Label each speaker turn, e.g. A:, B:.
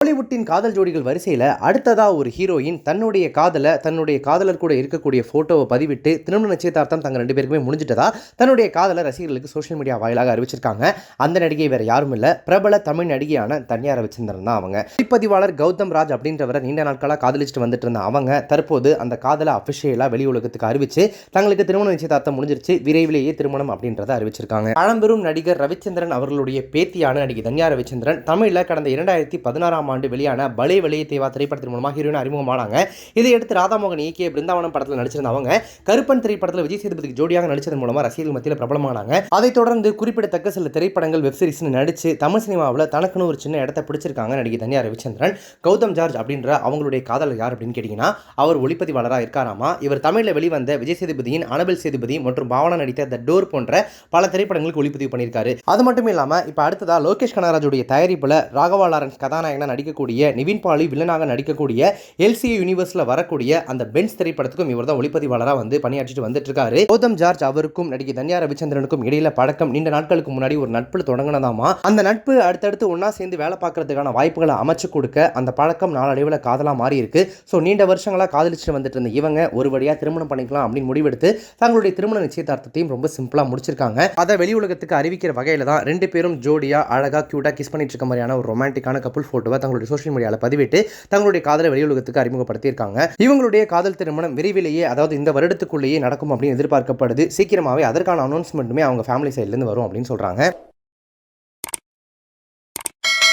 A: பாலிவுட்டின் காதல் ஜோடிகள் வரிசையில் அடுத்ததா ஒரு ஹீரோயின் தன்னுடைய காதலர் கூட இருக்கக்கூடிய போட்டோவை பதிவிட்டு திருமண நிச்சயதார்த்தம் தங்க 2 பேருக்குமே முடிஞ்சிட்டதா தன்னுடைய காதலர் ரசிகர்களுக்கு சோஷியல் மீடியா வாயிலாக அறிவிச்சிருக்காங்க. அந்த நடிகை வேற யாரும் இல்ல, பிரபல தமிழ் நடிகையான தன்யா ரவிச்சந்திரன் தான் அவங்க. ஒளிப்பதிவாளர் கௌதம் ராஜ் அப்படின்றவரை நீண்ட நாட்களாக காதலிச்சுட்டு வந்துட்டு இருந்த அவங்க தற்போது அந்த காதலை அபிஷியலா வெளி உலகத்துக்கு அறிவிச்சு தங்களுக்கு திருமண நிச்சயதார்த்தம் முடிஞ்சிருச்சு, விரைவிலேயே திருமணம் அப்படின்றத அறிவிச்சிருக்காங்க. பழம்பெரும் நடிகர் ரவிச்சந்திரன் அவர்களுடைய பேத்தியான நடிகை தன்யா ரவிச்சந்திரன் தமிழில் கடந்த 2016 ஆண்டு வெளியான பலே வலிய தேவா திரைப்படத்தின் மூலமாக ஹீரோயின் அறிமுகமானாங்க. இதையடுத்து ராதாமோகன் இயக்கிய பிருந்தாவனம் படத்தில் நடிச்சிருந்த அவங்க கருப்பன் திரைப்படத்தில் விஜய் சேதுபதிக்கு ஜோடியாக நடிச்சதன் மூலமா ரசிகர்கள் மத்தியில் பிரபலமானாங்க. அதைத் தொடர்ந்து குறிப்பிடத்தக்க சில திரைப்படங்கள் வெப்சீரிஸ் நடிச்சு தமிழ் சினிமாவில் தனக்குன்னு ஒரு சின்ன இடத்தை பிடிச்சிருக்காங்க நடிகை தன்யா ரவிச்சந்திரன். கௌதம் ஜார்ஜ் அப்படின்ற அவங்களுடைய காதலர் யார் அப்படின்னு கேட்டீங்கன்னா அவர் ஒளிப்பதிவாளராக இருக்காராமா. இவர் தமிழில் வெளிவந்த விஜய் சேதுபதியின் அனபல் சேதுபதி மற்றும் பாவனா நடித்த த டோர் போன்ற பல திரைப்படங்களுக்கு ஒளிப்பதிவு பண்ணியிருக்காரு. அது மட்டும் இல்லாமல் இப்போ அடுத்ததா லோகேஷ் கனகராஜுடைய தயாரிப்பில் ராகவா லாரன்ஸ் கதாநாயகனாக நடிக்கக்கூடிய நிவின் பாலி வில்லனாக நடிக்கக்கூடிய எல்சிஏ யூனிவர்ஸ்ல வரக்கூடிய அந்த பென்ஸ் திரைப்படத்துக்கும் இவர் தான் ஒளிப்பதிவாளராக வந்து பணியாற்றிட்டு வந்துட்டு இருக்காரு. கௌதம் ஜார்ஜ் அவருக்கும் நடிகை தன்யா ரவிச்சந்திரனுக்கும் இடையில பழக்கம் நீண்ட நாட்களுக்கு முன்னாடி ஒரு நட்பு தொடங்கினதாமா. அந்த நட்பு அடுத்தடுத்து ஒன்னா சேர்ந்து வேலை பார்க்கறதுக்கான வாய்ப்புகளை அமைச்சு கொடுக்க அந்த பழக்கம் நாளடைவில் காதலா மாறி இருக்கு. ஸோ நீண்ட வருஷங்களா காதலிச்சுட்டு வந்துட்டு இருந்த இவங்க ஒரு வழியா திருமணம் பண்ணிக்கலாம் அப்படின்னு முடிவெடுத்து தங்களுடைய திருமண நிச்சயதார்த்தத்தையும் ரொம்ப சிம்பிளா முடிச்சிருக்காங்க. அதை வெளி உலகத்துக்கு அறிவிக்கிற வகையில தான் 2 பேரும் ஜோடியா அழகா கியூட்டா கிஸ் பண்ணிட்டு இருக்க மாதிரியான ஒரு ரொமான்டிக்கான கப்புள் போட்டோவை தங்களுடைய சோஷியல் மீடியாவில் பதிவிட்டு தங்களுடைய காதலை வெளியுலகத்துக்கு அறிமுகப்படுத்தியிருக்காங்க. இவங்களுடைய காதல் திருமணம் விரைவிலேயே, அதாவது இந்த வருடத்துக்குள்ளேயே நடக்கும் அப்படின்னு எதிர்பார்க்கப்படுது. சீக்கிரமாவே அதற்கான அனௌன்ஸ்மெண்ட்டுமே அவங்க ஃபேமிலி சைட்லேருந்து வரும் அப்படின்னு சொல்றாங்க.